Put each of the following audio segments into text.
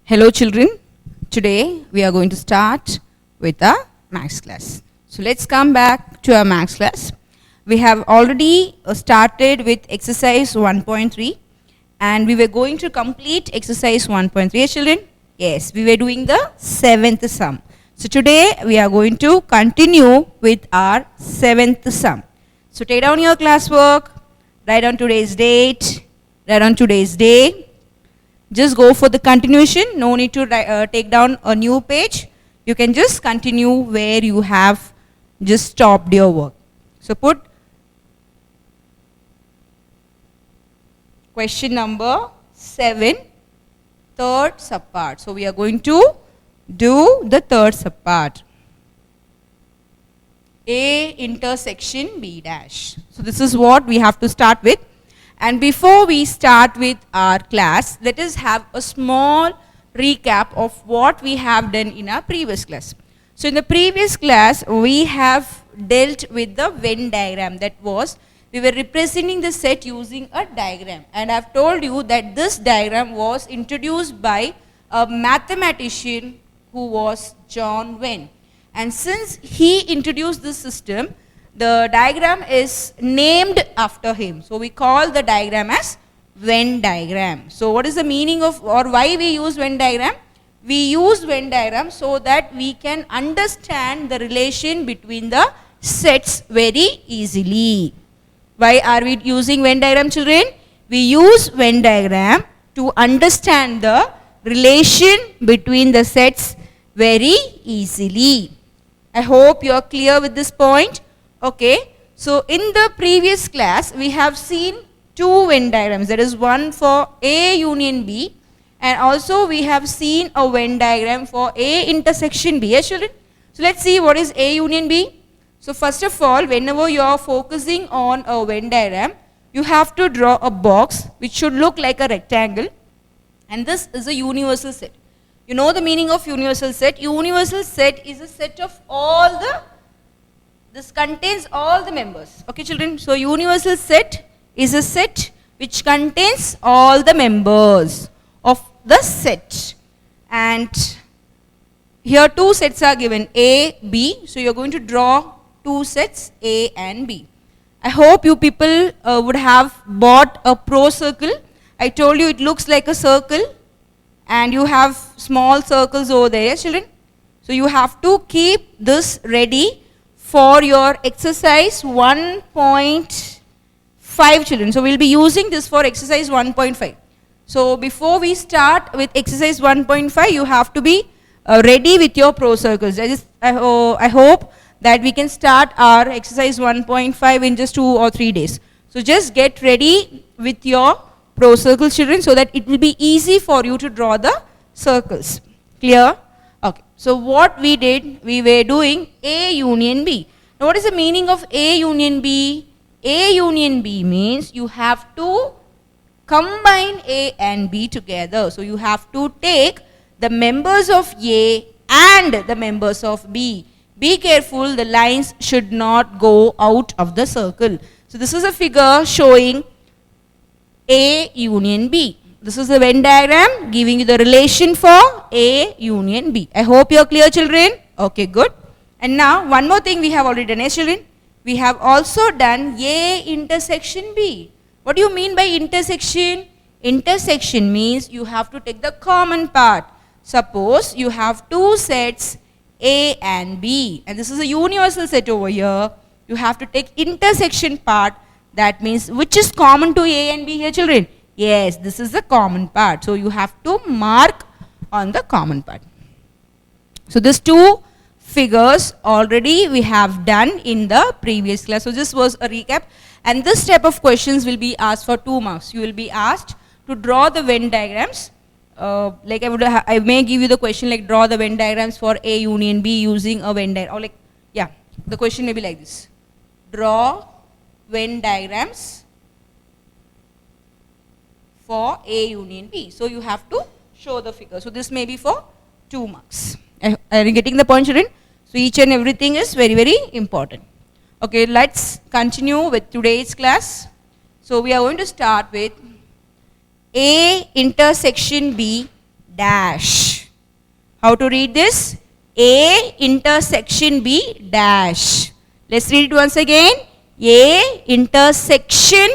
Hello children, today we are going to start with a maths class. So let's come back to our maths class. We have already started with exercise 1.3 and we were going to complete exercise 1.3. Yes children? Yes, we were doing the 7th sum. So today we are going to continue with our 7th sum. So take down your classwork, write down today's date, write down today's day. Just go for the continuation, no need to take down a new page. You can just continue where you have just stopped your work. So put question number 7, third subpart. So we are going to do the third subpart. A intersection B dash. So this is what we have to start with. And before we start with our class, let us have a small recap of what we have done in our previous class. So in the previous class, we have dealt with the Venn diagram. That was, we were representing the set using a diagram. And I have told you that this diagram was introduced by a mathematician who was John Venn. And since he introduced this system, the diagram is named after him. So we call the diagram as Venn diagram. So what is the meaning of, or why we use Venn diagram? We use Venn diagram so that we can understand the relation between the sets very easily. Why are we using Venn diagram, children? We use Venn diagram to understand the relation between the sets very easily. I hope you are clear with this point. Okay, so in the previous class, we have seen two Venn diagrams. There is one for A union B, and also we have seen a Venn diagram for A intersection B. Yes, children? So let's see what is A union B. So first of all, whenever you are focusing on a Venn diagram, you have to draw a box which should look like a rectangle, and this is a universal set. You know the meaning of universal set? Universal set is a set of all the This contains all the members. Okay, children? So, universal set is a set which contains all the members of the set. And here two sets are given, A, B. So, you are going to draw two sets, A and B. I hope you people would have bought a pro circle. I told you it looks like a circle and you have small circles over there, yes, children? So, you have to keep this ready for your exercise 1.5, children. So, we will be using this for exercise 1.5. So, before we start with exercise 1.5, you have to be ready with your pro circles. I hope that we can start our exercise 1.5 in just 2 or 3 days. So, just get ready with your pro circles, children, so that it will be easy for you to draw the circles. Clear? Okay. So what we did, we were doing A union B. Now what is the meaning of A union B? A union B means you have to combine A and B together. So you have to take the members of A and the members of B. Be careful, the lines should not go out of the circle. So this is a figure showing A union B. This is the Venn diagram giving you the relation for A union B. I hope you are clear, children. Okay, good. And now one more thing we have already done, yes, children. We have also done A intersection B. What do you mean by intersection? Intersection means you have to take the common part. Suppose you have two sets A and B, and this is a universal set over here. You have to take intersection part. That means which is common to A and B here, children? Yes, this is the common part. So, you have to mark on the common part. So, these two figures already we have done in the previous class. So, this was a recap, and this type of questions will be asked for 2 marks. You will be asked to draw the Venn diagrams. Like I may give you the question like draw the Venn diagrams for A union B using a Venn diagram. Or like, yeah, the question may be like this. Draw Venn diagrams for A union B. So, you have to show the figure. So, this may be for 2 marks. Are you getting the point, children? So, each and everything is very, very important. Okay, let's continue with today's class. So, we are going to start with A intersection B dash. How to read this? A intersection B dash. Let's read it once again. A intersection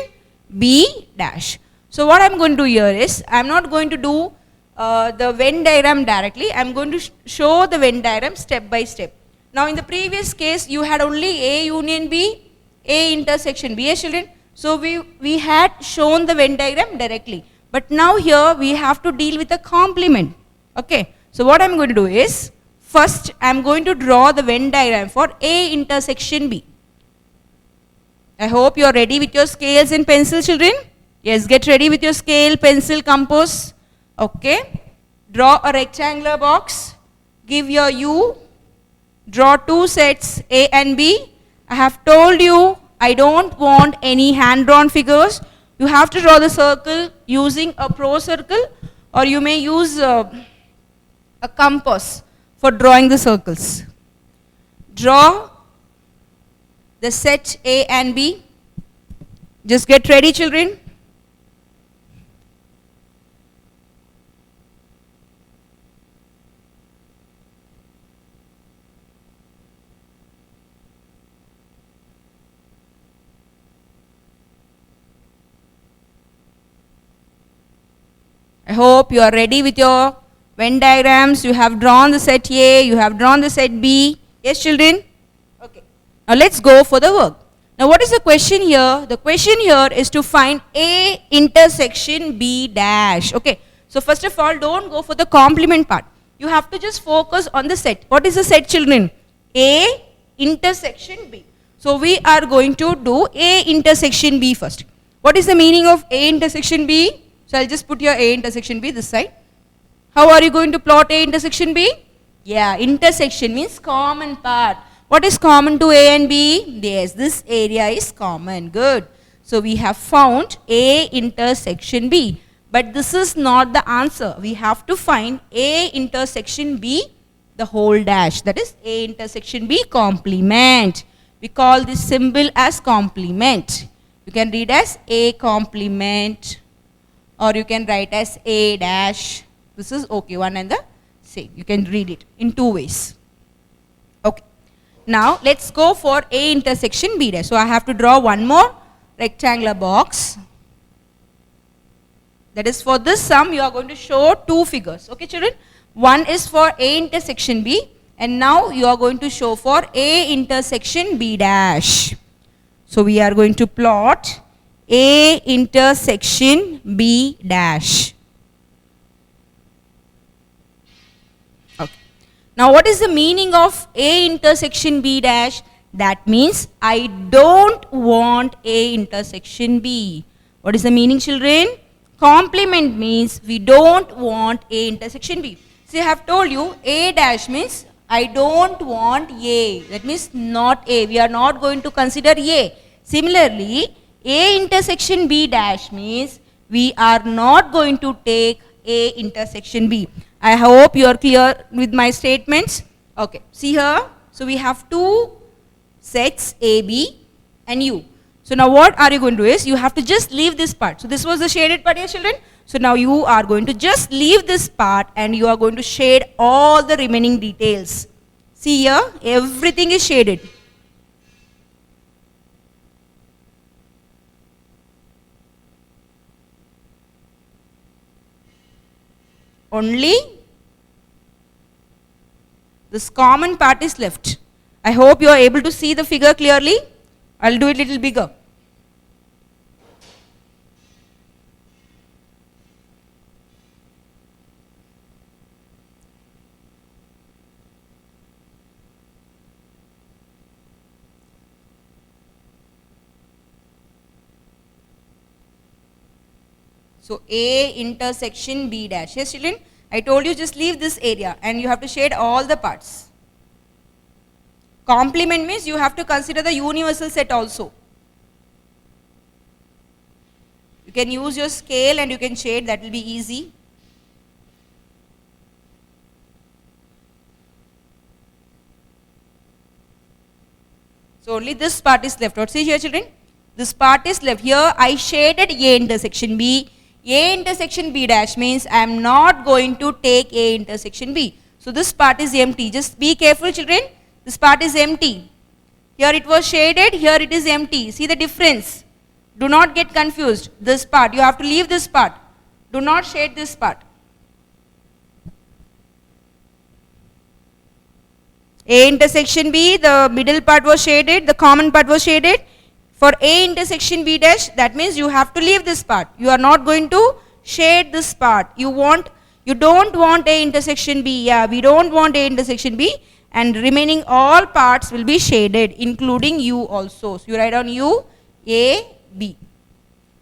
B dash. So what I'm going to do here is, I'm not going to do the Venn diagram directly. I'm going to show the Venn diagram step by step. Now in the previous case, you had only A union B, A intersection B, yes children? So we had shown the Venn diagram directly. But now here we have to deal with a complement. Okay. So what I'm going to do is, first I'm going to draw the Venn diagram for A intersection B. I hope you are ready with your scales and pencil, children. Yes, get ready with your scale, pencil, compass. Okay. Draw a rectangular box. Give your U. Draw two sets A and B. I have told you I don't want any hand-drawn figures. You have to draw the circle using a pro circle, or you may use a compass for drawing the circles. Draw the set A and B. Just get ready, children. I hope you are ready with your Venn diagrams. You have drawn the set A, you have drawn the set B. Yes, children? Okay. Now let's go for the work. Now what is the question here? The question here is to find A intersection B dash. Okay. So first of all, don't go for the complement part. You have to just focus on the set. What is the set, children? A intersection B. So we are going to do A intersection B first. What is the meaning of A intersection B? So I'll just put your A intersection B this side. How are you going to plot A intersection B? Yeah, intersection means common part. What is common to A and B? Yes, this area is common. Good. So we have found A intersection B. But this is not the answer. We have to find A intersection B, the whole dash. That is A intersection B complement. We call this symbol as complement. You can read as A complement, or you can write as A dash. This is okay, one and the same. You can read it in two ways. Okay. Now let's go for A intersection B dash. So I have to draw one more rectangular box. That is, for this sum you are going to show two figures. Okay, children? One is for A intersection B, and now you are going to show for A intersection B dash. So we are going to plot A intersection B dash. Okay. Now what is the meaning of A intersection B dash? That means I don't want A intersection B. What is the meaning, children? Complement means we don't want A intersection B. See, I have told you A dash means I don't want A. That means not A. We are not going to consider A. Similarly, A intersection B dash means we are not going to take A intersection B. I hope you are clear with my statements. Okay, see here. So we have two sets A, B and U. So now what are you going to do is, you have to just leave this part. So this was the shaded part here, children. So now you are going to just leave this part and you are going to shade all the remaining details. See here, everything is shaded. Only this common part is left. I hope you are able to see the figure clearly. I'll do it a little bigger. So A intersection B dash. Yes, children? I told you just leave this area and you have to shade all the parts. Complement means you have to consider the universal set also. You can use your scale and you can shade, that will be easy. So only this part is left out. See here, children? This part is left. Here I shaded A intersection B. A intersection B dash means I am not going to take A intersection B. So this part is empty. Just be careful, children. This part is empty. Here it was shaded, here it is empty. See the difference. Do not get confused. This part, you have to leave this part. Do not shade this part. A intersection B, the middle part was shaded, the common part was shaded. For A intersection B dash, that means you have to leave this part. You are not going to shade this part. You don't want A intersection B. Yeah, we don't want A intersection B. And remaining all parts will be shaded, including U also. So you write down U, A, B.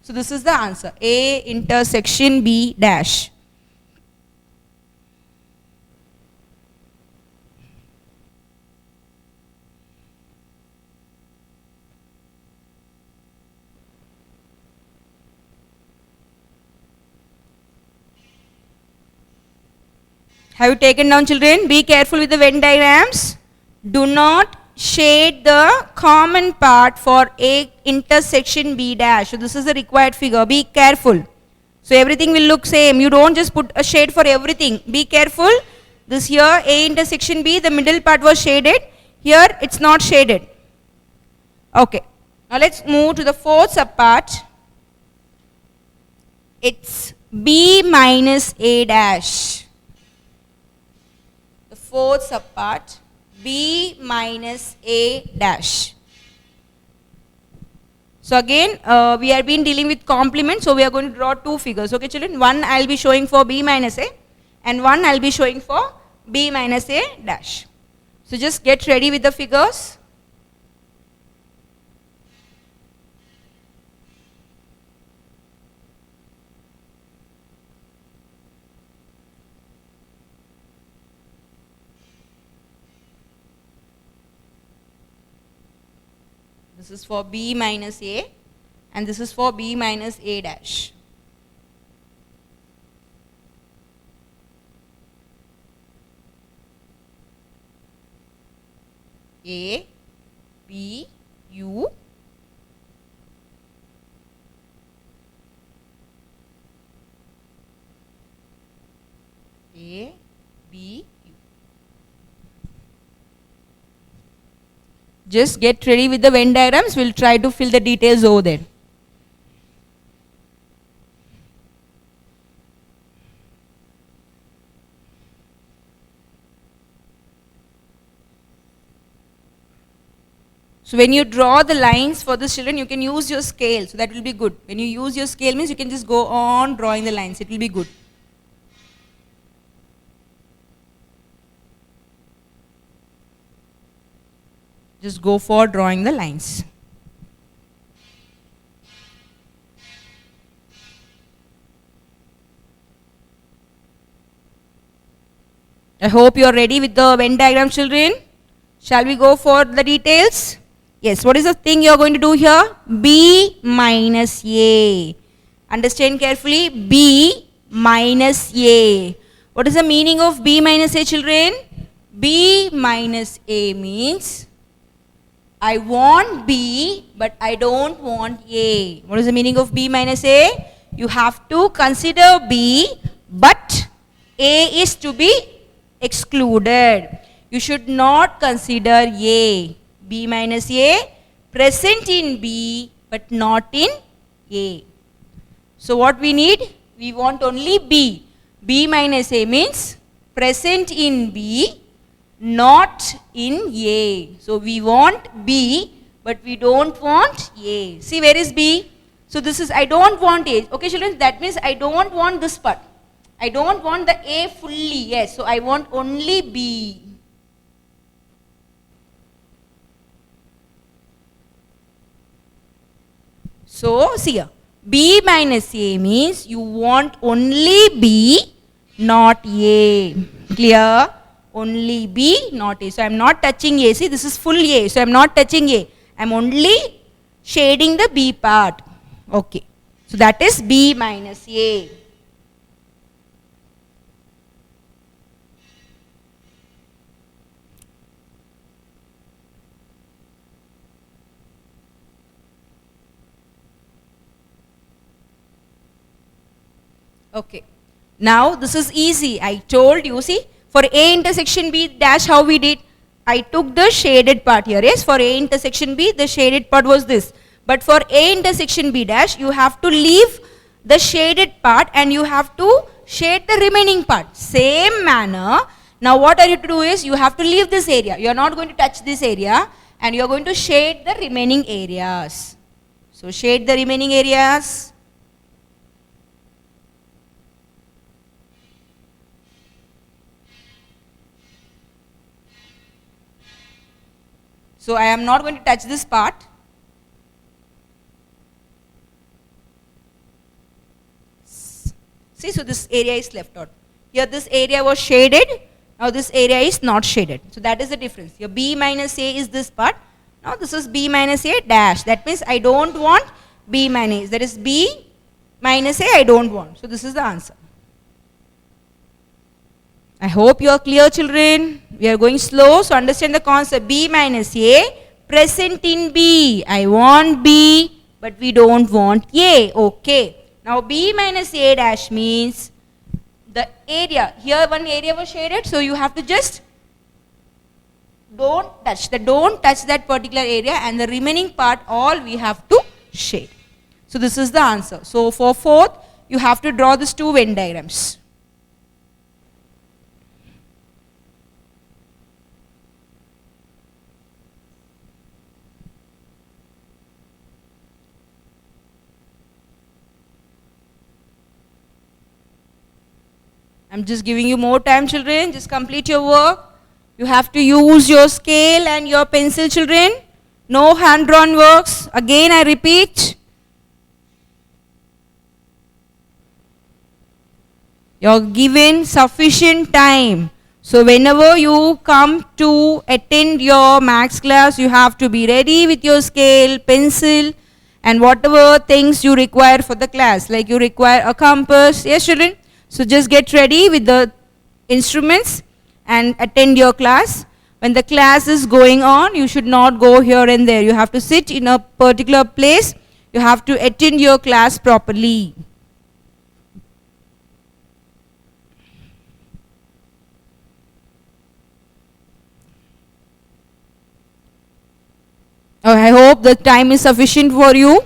So this is the answer. A intersection B dash. Have you taken down, children? Be careful with the Venn diagrams. Do not shade the common part for A intersection B dash. So this is the required figure. Be careful. So everything will look same. You don't just put a shade for everything. Be careful. This here A intersection B, the middle part was shaded. Here it's not shaded. Okay. Now let's move to the fourth subpart. It's B minus A dash. The fourth subpart, B minus A dash. So again, we have been dealing with complement, so we are going to draw two figures. Okay, children? One I will be showing for B minus A, and one I will be showing for B minus A dash. So just get ready with the figures. This is for B minus A, and this is for B minus A dash. A, B, U, A, B, U. Just get ready with the Venn diagrams. We'll try to fill the details over there. So when you draw the lines for the children, you can use your scale. So that will be good. When you use your scale means you can just go on drawing the lines. It will be good. Just go for drawing the lines. I hope you are ready with the Venn diagram, children. Shall we go for the details? Yes, what is the thing you are going to do here? B minus A. Understand carefully. B minus A. What is the meaning of B minus A, children? B minus A means I want B, but I don't want A. What is the meaning of B minus A? You have to consider B, but A is to be excluded. You should not consider A. B minus A, present in B, but not in A. So what we need? We want only B. B minus A means present in B, not in A. So we want B, but we don't want A. See, where is B? So this is, I don't want A. Okay, children, that means I don't want this part. I don't want the A fully. Yes, so I want only B. So see here, B minus A means you want only B, not A. Clear? Only B, not A. So I am not touching A. See, this is full A. So I am not touching A. I am only shading the B part. Okay. So that is B minus A. Okay. Now this is easy. I told you, see, for A intersection B dash, how we did? I took the shaded part here. Yes, for A intersection B, the shaded part was this. But for A intersection B dash, you have to leave the shaded part and you have to shade the remaining part. Same manner. Now what are you to do is, you have to leave this area. You are not going to touch this area and you are going to shade the remaining areas. So shade the remaining areas. So I am not going to touch this part. See, so this area is left out. Here this area was shaded, now this area is not shaded. So that is the difference. Here B minus A is this part, now this is B minus A dash. That means I don't want B minus, that is B minus A I don't want. So this is the answer. I hope you are clear, children. We are going slow, so understand the concept. B minus A, present in B. I want B, but we don't want A. Okay. Now B minus A dash means the area. Here one area was shaded, so you have to just don't touch that particular area, and the remaining part all we have to shade. So this is the answer. So for fourth, you have to draw these two Venn diagrams. I'm just giving you more time, children. Just complete your work. You have to use your scale and your pencil, children. No hand-drawn works. Again, I repeat. You're given sufficient time. So whenever you come to attend your maths class, you have to be ready with your scale, pencil, and whatever things you require for the class. Like you require a compass. Yes, children? So just get ready with the instruments and attend your class. When the class is going on, you should not go here and there. You have to sit in a particular place. You have to attend your class properly. Oh, I hope the time is sufficient for you.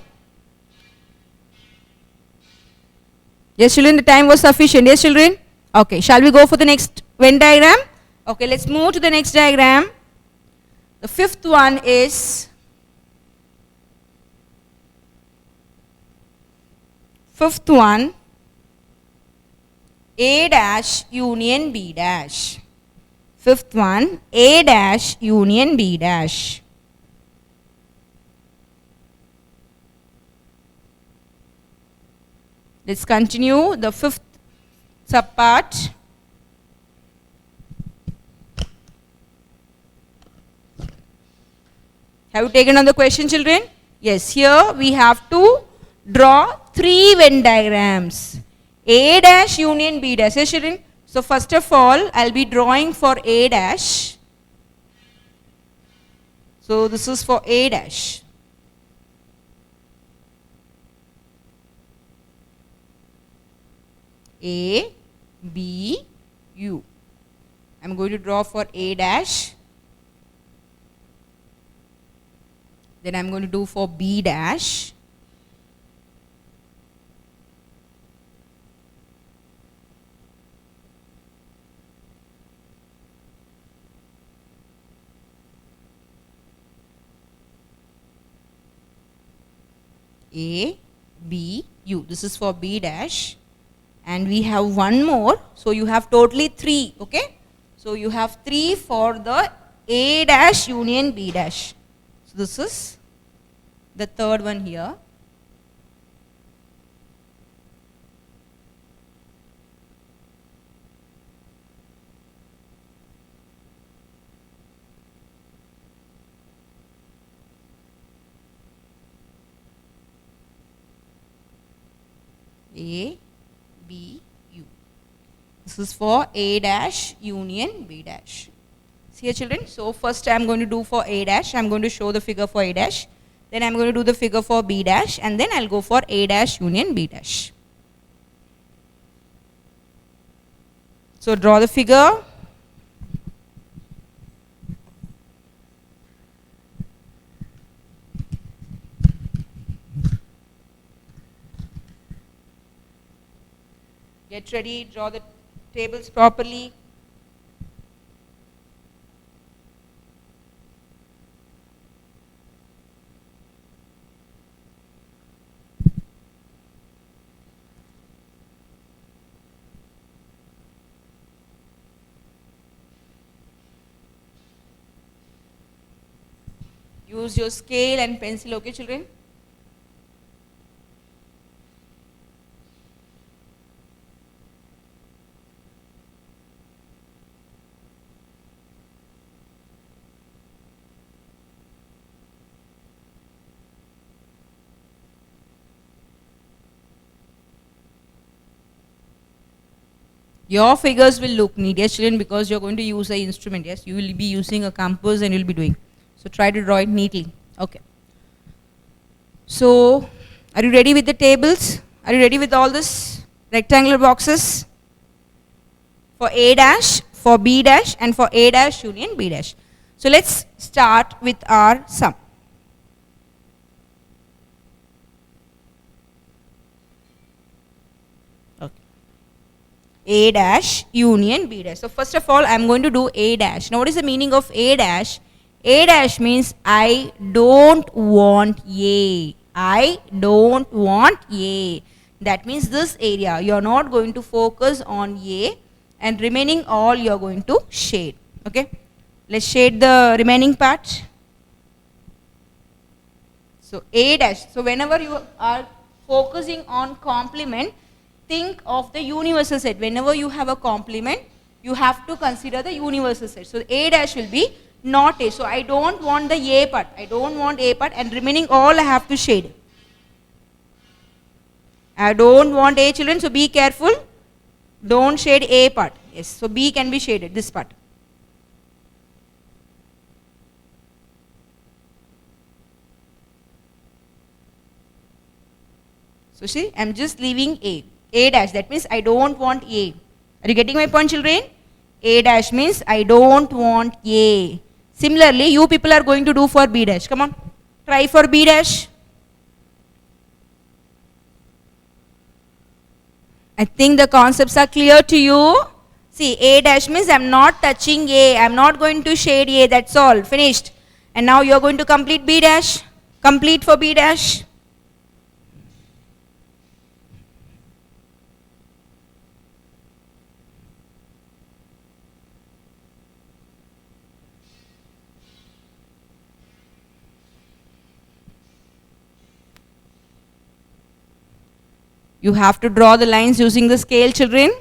Yes, children, the time was sufficient. Yes, children? Okay, shall we go for the next Venn diagram? Okay, let's move to the next diagram. The fifth one is A dash union B dash. Fifth one, A dash union B dash. Let's continue the fifth subpart. Have you taken on the question, children? Yes, here we have to draw three Venn diagrams. A dash union B dash. Yes, children? So first of all, I'll be drawing for A dash. So this is for A dash. A, B, U. I'm going to draw for A dash. Then I'm going to do for B dash. A, B, U. This is for B dash. And we have one more, so you have totally three, okay? So you have three for the A dash union B dash. So this is the third one here. A, B, U. This is for A dash union B dash. See here, children. So first I am going to do for A dash. I am going to show the figure for A dash. Then I am going to do the figure for B dash, and then I'll go for A dash union B dash. So draw the figure. Get ready, draw the tables properly. Use your scale and pencil, okay children? Your figures will look neat, yes children, because you're going to use an instrument, yes? You will be using a compass and you'll be doing. So try to draw it neatly, okay. So, are you ready with the tables? Are you ready with all this rectangular boxes? For A dash, for B dash, and for A dash union B dash. So let's start with our sum. A dash union B dash. So first of all, I am going to do A dash. Now what is the meaning of A dash? A dash means I don't want A. I don't want A. That means this area you are not going to focus on A, and remaining all you are going to shade. Okay. Let's shade the remaining part. So A dash. So whenever you are focusing on complement, think of the universal set. Whenever you have a complement, you have to consider the universal set. So A dash will be not A. So I don't want the A part. I don't want A part, and remaining all I have to shade. I don't want A, children, so be careful. Don't shade A part. Yes, so B can be shaded, this part. So see, I am just leaving A. A dash, that means I don't want A. Are you getting my point, children? A dash means I don't want A. Similarly, you people are going to do for B dash. Come on, try for B dash. I think the concepts are clear to you. See, A dash means I am not touching A. I am not going to shade A. That's all. Finished. And now you are going to complete B dash. Complete for B dash. You have to draw the lines using the scale, children.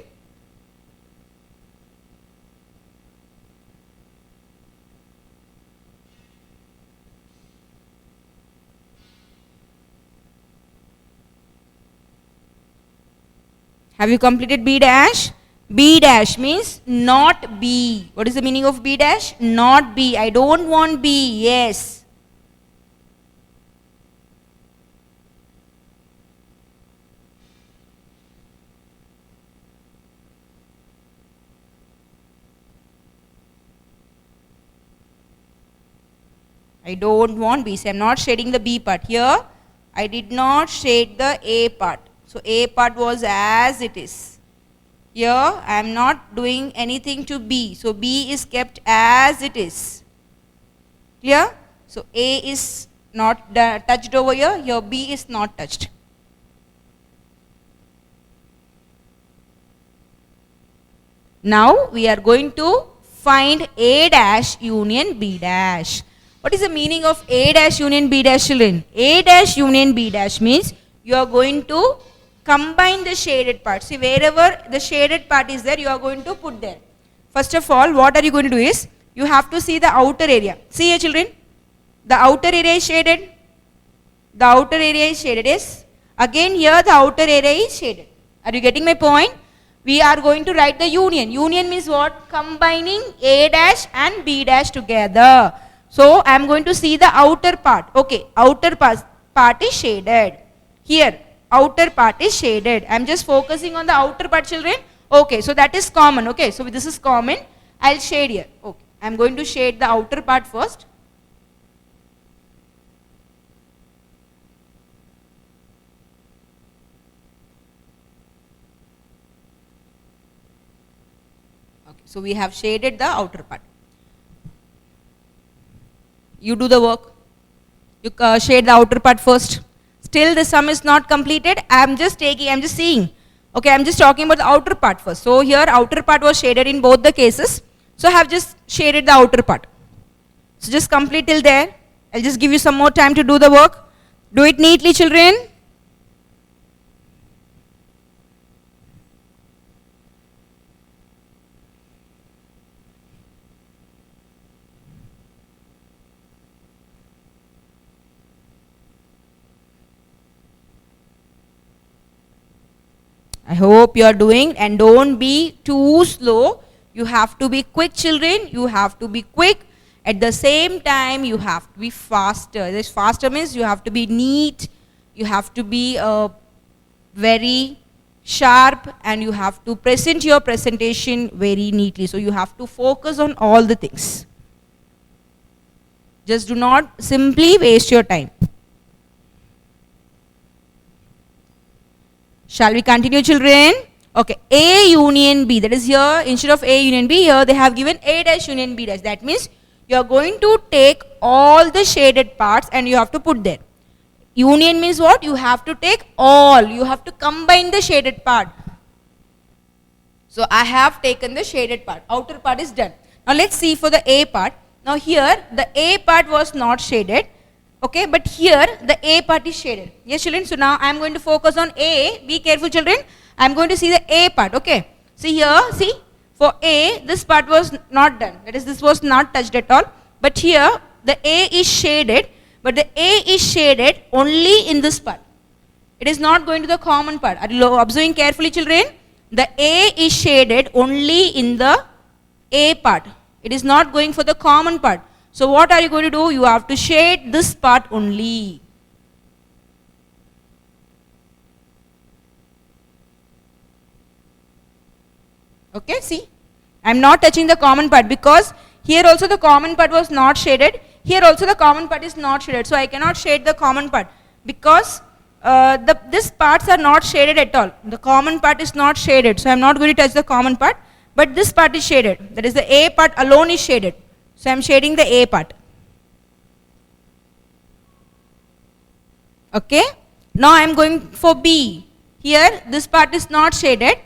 Have you completed B dash? B dash means not B. What is the meaning of B dash? Not B. I don't want B. Yes. I don't want B. So I am not shading the B part. Here, I did not shade the A part. So A part was as it is. Here, I am not doing anything to B. So B is kept as it is. Clear? So A is not touched over here. Here B is not touched. Now we are going to find A dash union B dash. What is the meaning of A dash union B dash, children? A dash union B dash means you are going to combine the shaded part. See, wherever the shaded part is there, you are going to put there. First of all, what are you going to do is, you have to see the outer area. See here, children, the outer area is shaded. The outer area is shaded, yes. Again here the outer area is shaded. Are you getting my point? We are going to write the union. Union means what? Combining A dash and B dash together. So I am going to see the outer part. Okay, outer part is shaded. Here, outer part is shaded. I am just focusing on the outer part, children. Okay, so that is common. Okay, so this is common. I'll shade here. Okay, I'm going to shade the outer part first. Okay, so we have shaded the outer part. You do the work. You shade the outer part first. Still the sum is not completed. I'm just seeing. Okay, I'm just talking about the outer part first. So here outer part was shaded in both the cases. So I have just shaded the outer part. So just complete till there. I'll just give you some more time to do the work. Do it neatly, children. I hope you are doing, and don't be too slow. You have to be quick, children. You have to be quick. At the same time, you have to be faster. This faster means you have to be neat. You have to be very sharp, and you have to present your presentation very neatly. So you have to focus on all the things. Just do not simply waste your time. Shall we continue, children? Okay, A union B, that is here, instead of A union B, here they have given A dash union B dash. That means you are going to take all the shaded parts and you have to put there. Union means what? You have to take all, you have to combine the shaded part. So I have taken the shaded part, outer part is done. Now let's see for the A part. Now here the A part was not shaded. Okay, but here the A part is shaded. Yes, children. So now I am going to focus on A. Be careful, children. I am going to see the A part. Okay. See here. See, for A, this part was not done. That is, this was not touched at all. But here the A is shaded. But the A is shaded only in this part. It is not going to the common part. Are you observing carefully, children? The A is shaded only in the A part. It is not going for the common part. So what are you going to do? You have to shade this part only. Okay, see, I am not touching the common part because here also the common part was not shaded. Here also the common part is not shaded. So I cannot shade the common part because these parts are not shaded at all. The common part is not shaded. So I am not going to touch the common part. But this part is shaded. That is, the A part alone is shaded. So I am shading the A part. Okay. Now I am going for B. Here this part is not shaded,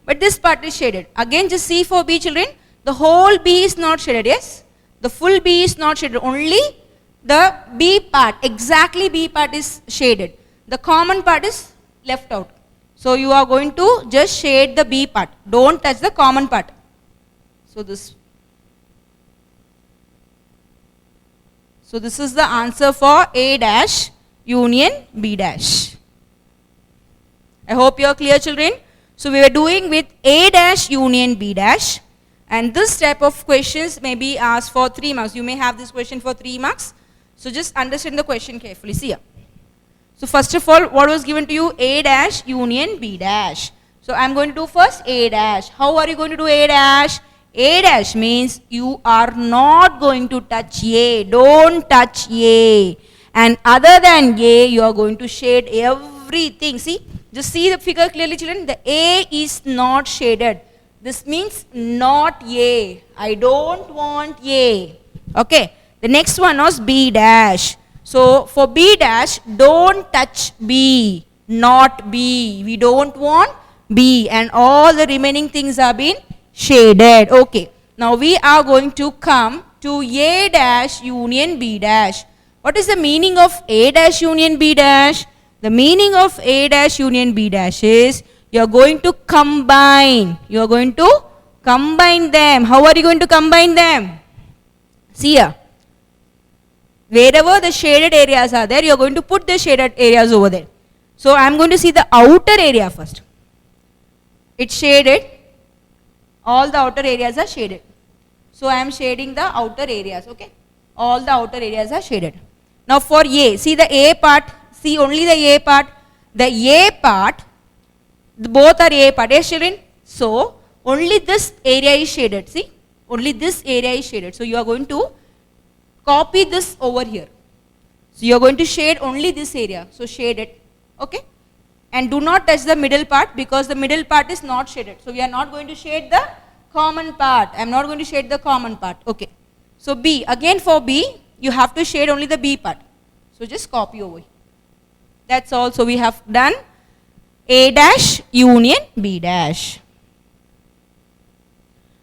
but this part is shaded. Again, just see for B, children. The whole B is not shaded. Yes. The full B is not shaded. Only the B part, exactly B part is shaded. The common part is left out. So you are going to just shade the B part. Don't touch the common part. So this is the answer for A dash union B dash. I hope you are clear, children. So we were doing with A dash union B dash, and this type of questions may be asked for 3 marks. You may have this question for 3 marks. So just understand the question carefully. See here. So first of all, what was given to you? A dash union B dash. So I am going to do first A dash. How are you going to do A dash? A dash means you are not going to touch A. Don't touch A. And other than A, you are going to shade everything. See, just see the figure clearly, children. The A is not shaded. This means not A. I don't want A. Okay. The next one was B dash. So for B dash, don't touch B. Not B. We don't want B. And all the remaining things are being shaded. Okay. Now we are going to come to A dash union B dash. What is the meaning of A dash union B dash? The meaning of A dash union B dash is you are going to combine. You are going to combine them. How are you going to combine them? See here. Wherever the shaded areas are there, you are going to put the shaded areas over there. So I am going to see the outer area first. It's shaded. All the outer areas are shaded. So I am shading the outer areas. Okay. All the outer areas are shaded. Now for A, see the A part. See only the A part. The A part, both are A part. Yes, children. So only this area is shaded. See, only this area is shaded. So you are going to copy this over here. So you are going to shade only this area. So shade it. Okay. And do not touch the middle part because the middle part is not shaded. So we are not going to shade the common part. I am not going to shade the common part. Okay. So B, again for B, you have to shade only the B part. So just copy over here. That's all. So we have done A dash union B dash.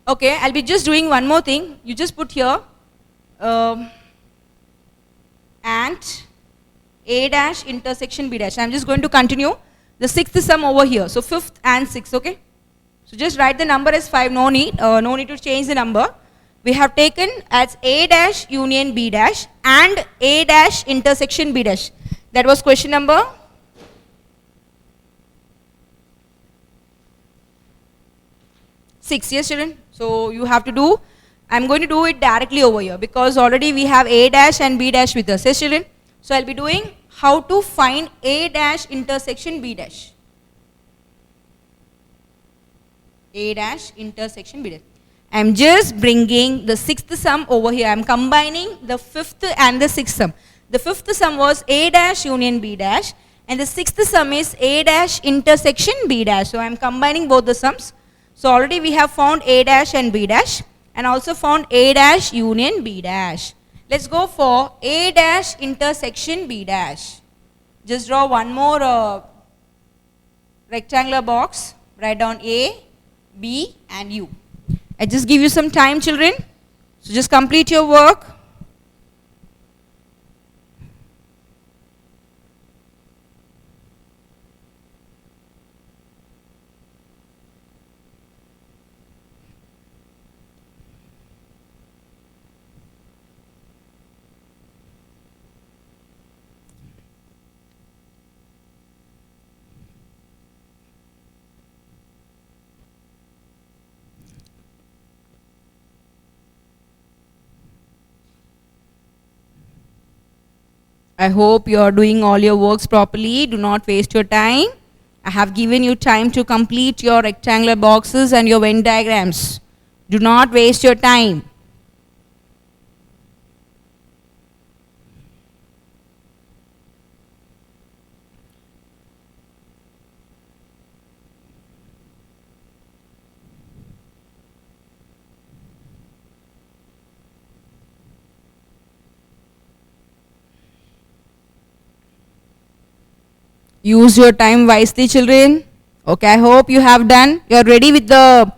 Okay, I'll be just doing one more thing. You just put here and A dash intersection B dash. I'm just going to continue the sixth sum over here. So fifth and sixth, okay? So just write the number as 5, no need to change the number. We have taken as A dash union B dash and A dash intersection B dash. That was question number 6, yes children? So you have to do, I'm going to do it directly over here because already we have A dash and B dash with us, yes children? So I'll be doing how to find A dash intersection B dash. A dash intersection B dash. I'm just bringing the sixth sum over here. I'm combining the fifth and the sixth sum. The fifth sum was A dash union B dash and the sixth sum is A dash intersection B dash. So I'm combining both the sums. So already we have found A dash and B dash and also found A dash union B dash. Let's go for A dash intersection B dash. Just draw one more rectangular box. Write down A, B and U. I just give you some time children. So just complete your work. I hope you are doing all your works properly. Do not waste your time. I have given you time to complete your rectangular boxes and your Venn diagrams. Do not waste your time. Use your time wisely children. Okay, I hope you have done. You are ready with the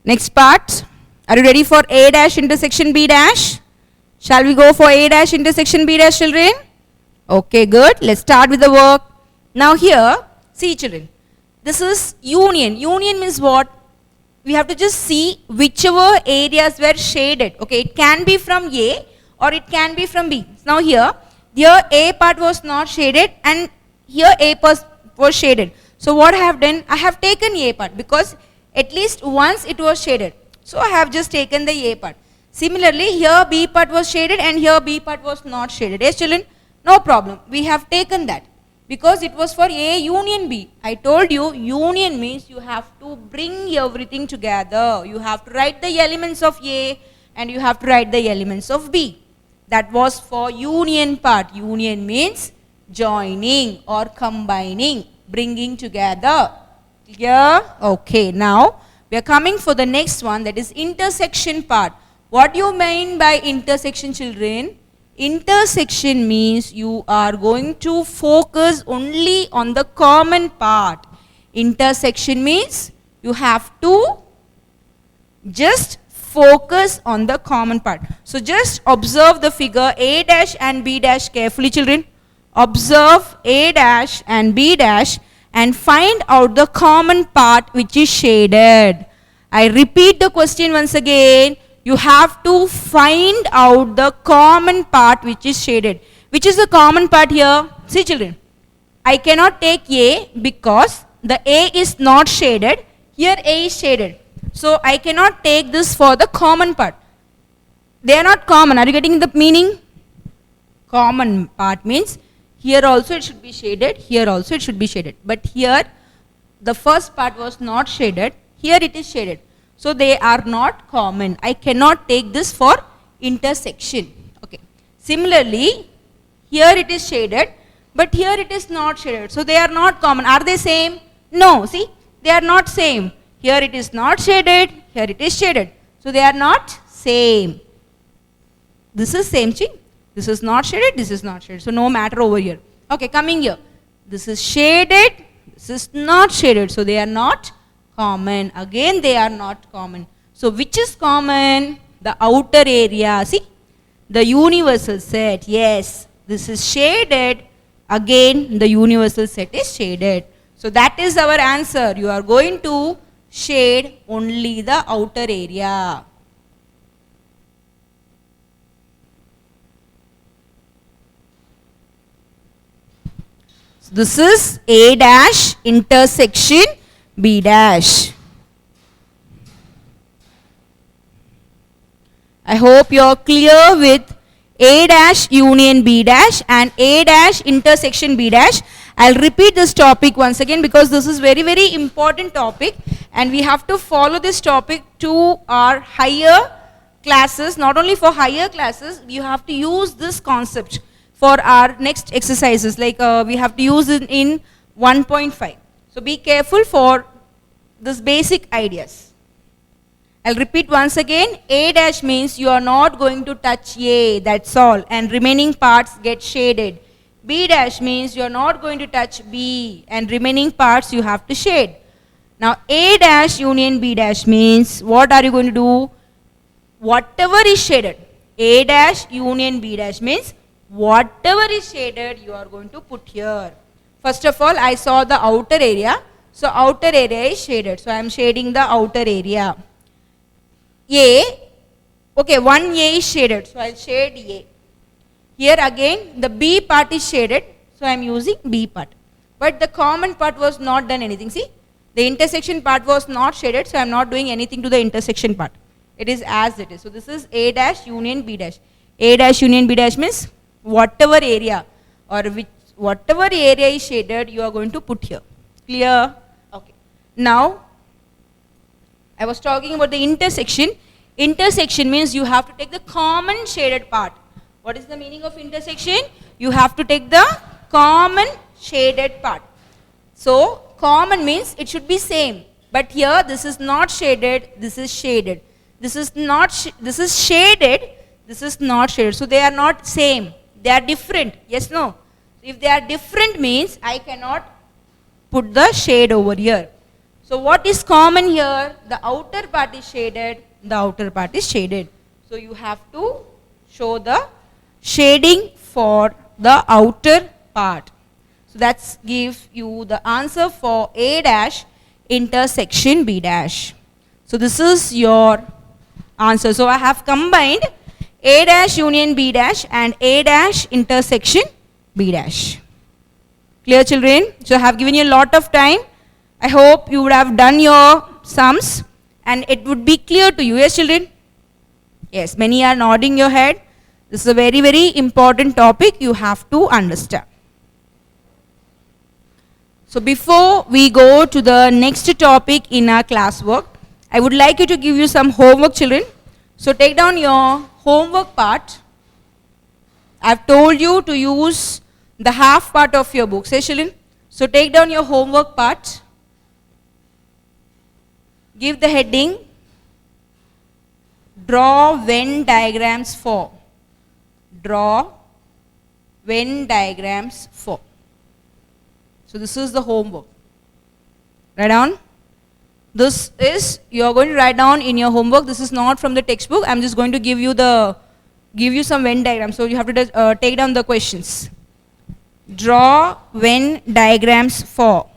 next part. Are you ready for A dash intersection B dash? Shall we go for A dash intersection B dash children? Okay, good. Let's start with the work. Now here, see children, this is union. Union means what? We have to just see whichever areas were shaded. Okay, it can be from A or it can be from B. Now here A part was not shaded and here A part was shaded. So what I have done, I have taken A part because at least once it was shaded. So I have just taken the A part. Similarly, here B part was shaded and here B part was not shaded. Yes children? No problem. We have taken that because it was for A union B. I told you union means you have to bring everything together. You have to write the elements of A and you have to write the elements of B. That was for union part. Union means joining or combining, bringing together. Clear? Okay, now we are coming for the next one, that is intersection part. What do you mean by intersection children? Intersection means you are going to focus only on the common part. Intersection means you have to just focus on the common part. So just observe the figure A dash and B dash carefully children. Observe A dash and B dash and find out the common part which is shaded. I repeat the question once again. You have to find out the common part which is shaded. Which is the common part here? See children, I cannot take A because the A is not shaded. Here A is shaded. So I cannot take this for the common part. They are not common. Are you getting the meaning? Common part means here also it should be shaded, here also it should be shaded. But here the first part was not shaded, here it is shaded. So they are not common. I cannot take this for intersection. Okay. Similarly, here it is shaded, but here it is not shaded. So they are not common. Are they same? No. See, they are not same. Here it is not shaded, here it is shaded. So they are not same. This is same thing. This is not shaded, this is not shaded. So no matter over here. Okay, coming here. This is shaded, this is not shaded. So they are not common. Again, they are not common. So which is common? The outer area. See, the universal set. Yes, this is shaded. Again, the universal set is shaded. So that is our answer. You are going to shade only the outer area. So this is A dash intersection B dash. I hope you are clear with A dash union B dash and A dash intersection B dash. I'll repeat this topic once again because this is very, very important topic and we have to follow this topic to our higher classes. Not only for higher classes, you have to use this concept for our next exercises, like we have to use it in 1.5. So be careful for this basic ideas. I'll repeat once again. A dash means you are not going to touch A, that's all, and remaining parts get shaded. B dash means you are not going to touch B and remaining parts you have to shade. Now A dash union B dash means what are you going to do? Whatever is shaded. A dash union B dash means whatever is shaded you are going to put here. First of all, I saw the outer area. So outer area is shaded. So I am shading the outer area. A, okay, one A is shaded. So I will shade A. Here again the B part is shaded. So I am using B part. But the common part was not done anything. See, the intersection part was not shaded. So I am not doing anything to the intersection part. It is as it is. So this is A dash union B dash. A dash union B dash means whatever area or whatever area is shaded you are going to put here. Clear? Okay. Now I was talking about the intersection. Intersection means you have to take the common shaded part. What is the meaning of intersection? You have to take the common shaded part. So common means it should be same. But here this is not shaded, this is shaded. This is not this is shaded, this is not shaded. So they are not same. They are different. Yes, no? If they are different means I cannot put the shade over here. So what is common here? The outer part is shaded, the outer part is shaded. So you have to show the shading for the outer part. So that's give you the answer for A dash intersection B dash. So this is your answer. So I have combined A dash union B dash and A dash intersection B dash. Clear, children? So I have given you a lot of time. I hope you would have done your sums and it would be clear to you. Yes, children? Yes, many are nodding your head. This is a very, very important topic you have to understand. So before we go to the next topic in our classwork, I would like you to give you some homework, children. So take down your homework part. I have told you to use the half part of your book. Say, children. So take down your homework part. Give the heading, draw Venn diagrams for. Draw Venn diagrams for. So this is the homework. Write down. This is, you are going to write down in your homework. This is not from the textbook. I am just going to give you some Venn diagrams. So you have to take down the questions. Draw Venn diagrams for.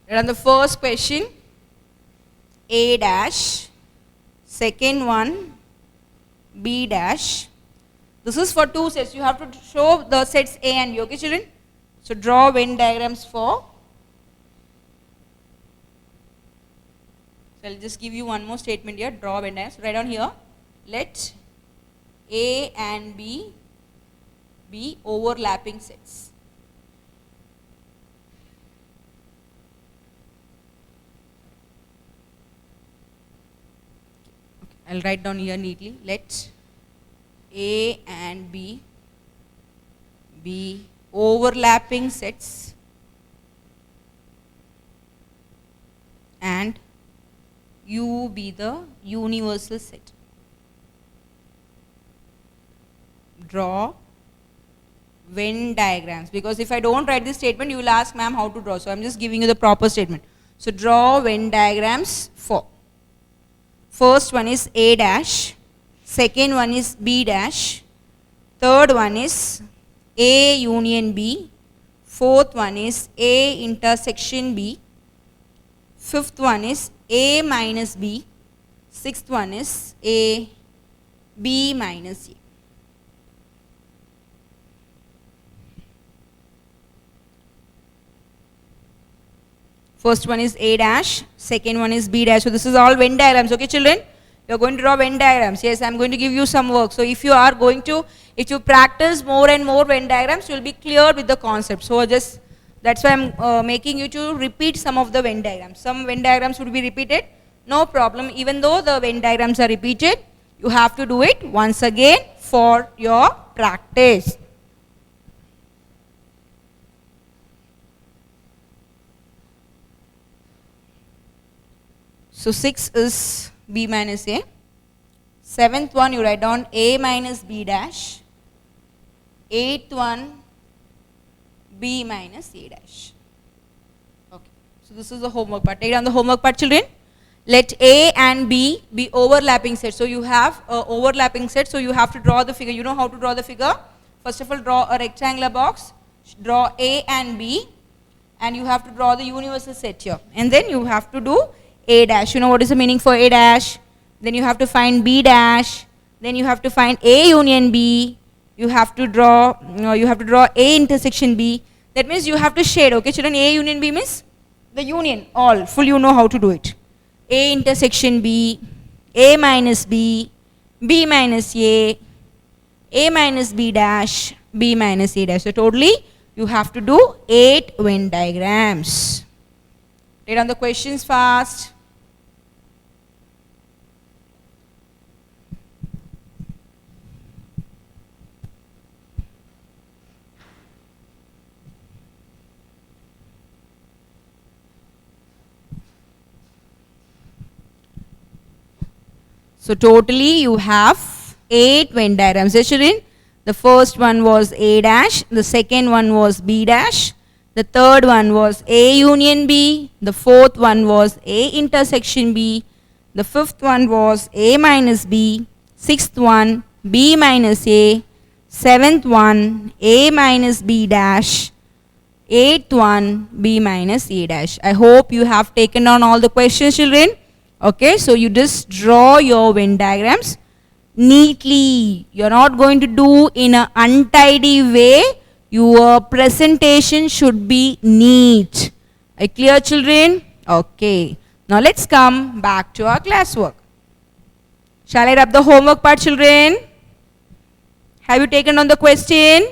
Write on the first question, A dash, second one, B dash. This is for two sets. You have to show the sets A and B. Okay, children? So draw Venn diagrams for. So I'll just give you one more statement here. Draw Venn diagrams. Write down here. Let A and B be overlapping sets. I'll write down here neatly. Let A and B be overlapping sets and U be the universal set. Draw Venn diagrams, because if I don't write this statement you will ask ma'am how to draw, so I'm just giving you the proper statement. So draw Venn diagrams for first one is A dash, second one is B dash, third one is A union B, fourth one is A intersection B, fifth one is A minus B, sixth one is A B minus A. First one is A dash, second one is B dash. So this is all Venn diagrams, okay children? You are going to draw Venn diagrams. Yes, I am going to give you some work. So if you are going to, if you practice more and more Venn diagrams, you will be clear with the concept. So just, that's why I am making you to repeat some of the Venn diagrams. Some Venn diagrams would be repeated, no problem. Even though the Venn diagrams are repeated, you have to do it once again for your practice. So 6 is B minus A. Seventh one you write down A minus B dash. Eighth one B minus A dash. Okay. So this is the homework part. Take down the homework part children. Let A and B be overlapping sets. So you have overlapping set. So you have to draw the figure. You know how to draw the figure. First of all, draw a rectangular box. Draw A and B. And you have to draw the universal set here. And then you have to do A dash. You know what is the meaning for A dash? Then you have to find B dash. Then you have to find A union B. You have to draw A intersection B. That means you have to shade, okay children? A union B means the union, all, full you know how to do it. A intersection B, A minus B, B minus A minus B dash, B minus A dash. So totally you have to do 8 Venn diagrams. Write down the questions fast. So totally you have 8 Venn diagrams. Yes, children? The first one was A dash, the second one was B dash, the third one was A union B, the fourth one was A intersection B, the fifth one was A minus B, sixth one B minus A, seventh one A minus B dash, eighth one B minus A dash. I hope you have taken down all the questions children. Okay, so you just draw your Venn diagrams neatly. You are not going to do in an untidy way. Your presentation should be neat. Are clear children? Okay. Now let's come back to our classwork. Shall I wrap the homework part children? Have you taken on the question?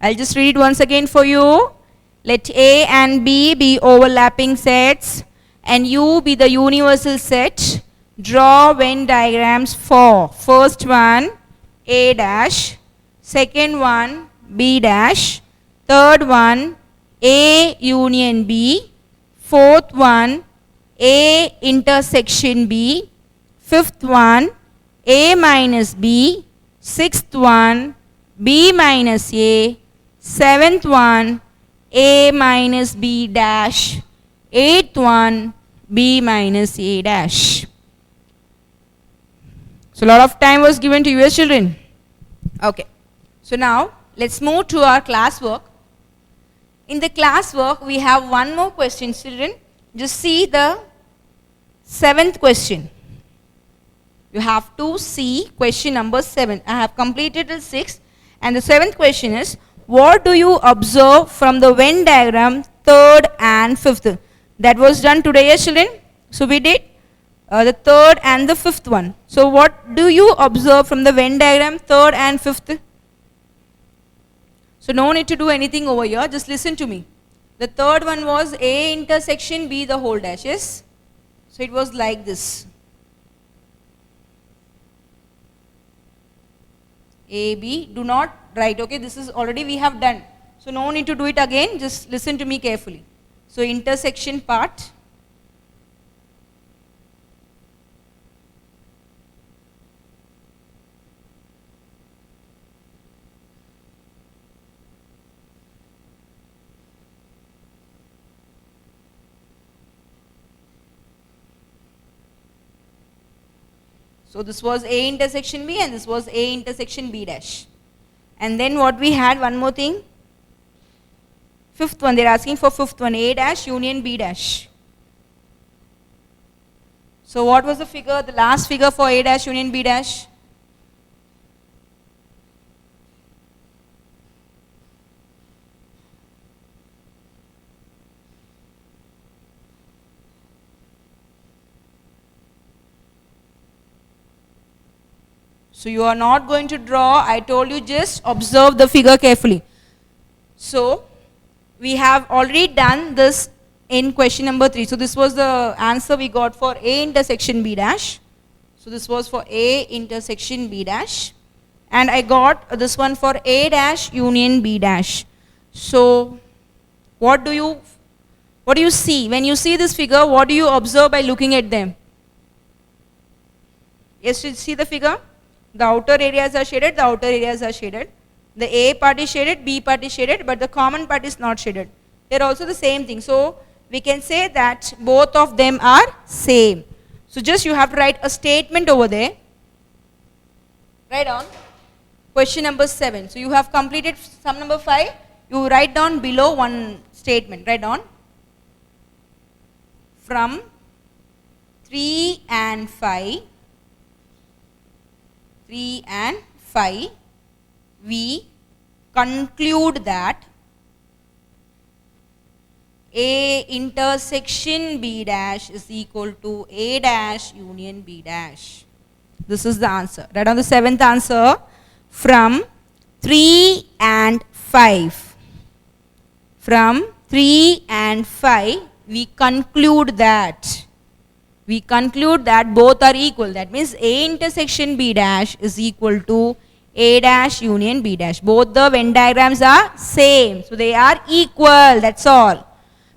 I'll just read it once again for you. Let A and B be overlapping sets and U be the universal set. Draw Venn diagrams for first one A dash, second one B dash, third one A union B, fourth one A intersection B, fifth one A minus B, sixth one B minus A, seventh one A minus B dash, eighth one B minus A dash. So a lot of time was given to you as children. Okay. So now let's move to our classwork. In the classwork we have one more question children. Just see the 7th question. You have to see question number 7. I have completed the 6th and the 7th question is, what do you observe from the Venn diagram 3rd and 5th? That was done today, yes, children? So we did the third and the fifth one. So what do you observe from the Venn diagram, third and fifth? So no need to do anything over here, just listen to me. The third one was A intersection B the whole dash, yes? So it was like this. A, B, do not write, okay? This is already we have done. So no need to do it again, just listen to me carefully. So intersection part. So this was A intersection B and this was A intersection B dash. And then what we had, one more thing. Fifth one, they are asking for fifth one, A dash union B dash. So what was the figure, the last figure for A dash union B dash? So you are not going to draw, I told you just observe the figure carefully. So we have already done this in question number 3. So this was the answer we got for A intersection B dash. So this was for A intersection B dash. And I got this one for A dash union B dash. So what do you see? When you see this figure, what do you observe by looking at them? Yes, you see the figure? The outer areas are shaded, the outer areas are shaded. The A part is shaded, B part is shaded, but the common part is not shaded. They are also the same thing. So we can say that both of them are same. So just you have to write a statement over there. Write down question number 7. So you have completed sum number 5. You write down below one statement. Write down from 3 and 5. 3 and 5, we conclude that A intersection B dash is equal to A dash union B dash. This is the answer. Write down the 7th answer. From 3 and 5. From 3 and 5, we conclude that. Both are equal. That means A intersection B dash is equal to A dash union B dash. Both the Venn diagrams are same. So they are equal. That's all.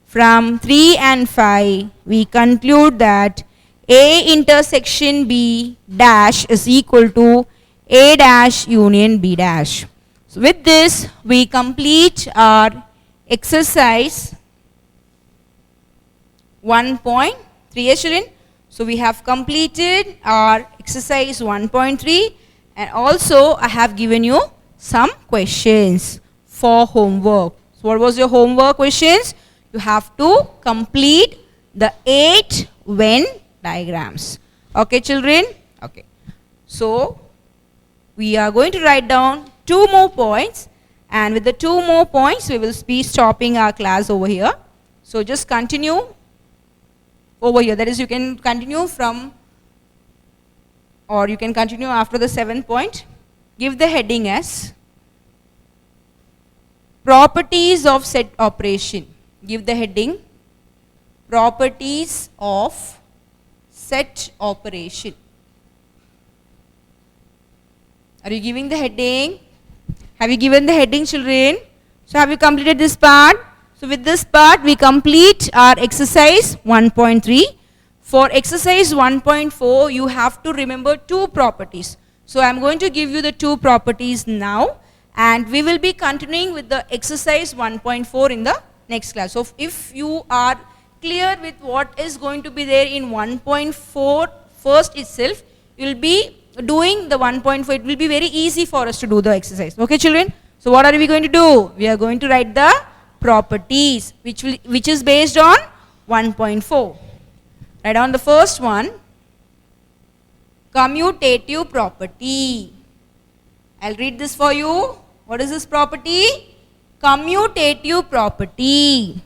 From 3 and 5, we conclude that A intersection B dash is equal to A dash union B dash. So with this, we complete our exercise 1.3. Yes, children? So we have completed our exercise 1.3 and also I have given you some questions for homework. So what was your homework questions? You have to complete the 8 Venn diagrams. Okay, children? Okay. So we are going to write down 2 more points, and with the 2 more points we will be stopping our class over here. So just continue over here. That is, you can continue from, or you can continue after the 7th point. Give the heading as properties of set operation. Give the heading properties of set operation. Are you giving the heading? Have you given the heading, children? So have you completed this part? So with this part, we complete our exercise 1.3. For exercise 1.4, you have to remember 2 properties. So I am going to give you the 2 properties now, and we will be continuing with the exercise 1.4 in the next class. So if you are clear with what is going to be there in 1.4 first itself, you will be doing the 1.4. It will be very easy for us to do the exercise. Okay, children? So what are we going to do? We are going to write the properties which is based on 1.4. Write down the first one, commutative property. I'll read this for you. What is this property? Commutative property.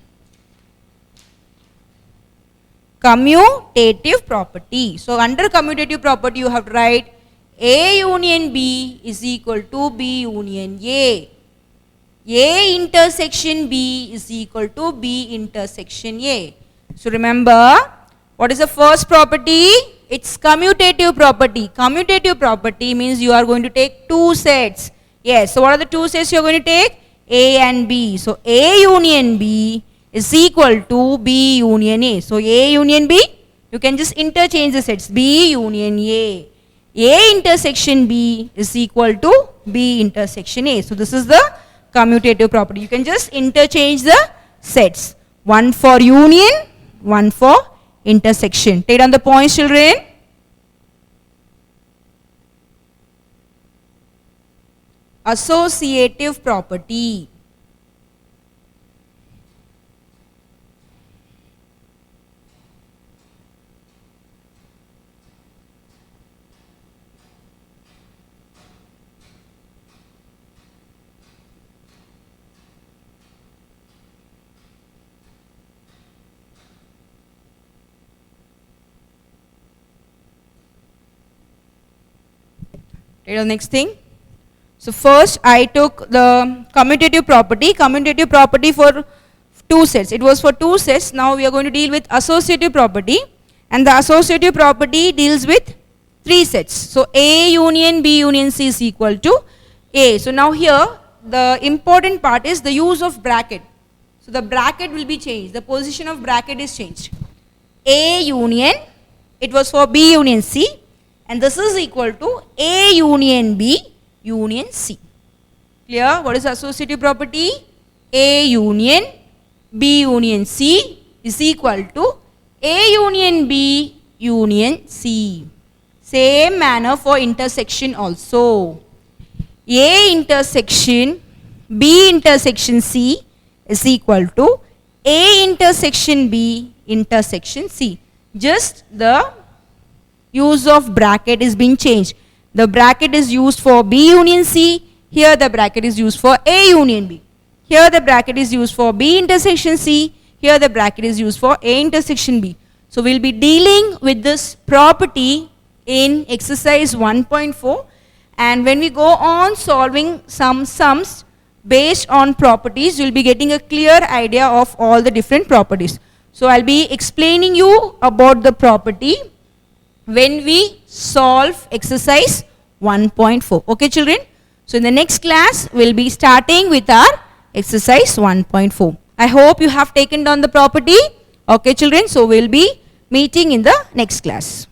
commutative property. So under commutative property you have to write A union B is equal to B union A. A intersection B is equal to B intersection A. So remember, what is the first property? It's commutative property. Commutative property means you are going to take two sets. Yes, so what are the two sets you are going to take? A and B. So A union B is equal to B union A. So A union B, you can just interchange the sets. B union A. A intersection B is equal to B intersection A. So this is the commutative property. You can just interchange the sets. One for union, one for intersection. Take down the points, children. Associative property. The next thing. So first I took the commutative property. Commutative property for two sets. It was for two sets. Now we are going to deal with associative property. And the associative property deals with three sets. So A union B union C is equal to A. So now here the important part is the use of bracket. So the bracket will be changed. The position of bracket is changed. A union, it was for B union C. And this is equal to A union B union C. Clear? What is associative property? A union B union C is equal to A union B union C. Same manner for intersection also. A intersection B intersection C is equal to A intersection B intersection C. Just the use of bracket is being changed. The bracket is used for B union C. Here the bracket is used for A union B. Here the bracket is used for B intersection C. Here the bracket is used for A intersection B. So we'll be dealing with this property in exercise 1.4, and when we go on solving some sums based on properties, you'll be getting a clear idea of all the different properties. So I'll be explaining you about the property when we solve exercise 1.4. Okay, children? So in the next class, we'll be starting with our exercise 1.4. I hope you have taken down the property. Okay, children? So we'll be meeting in the next class.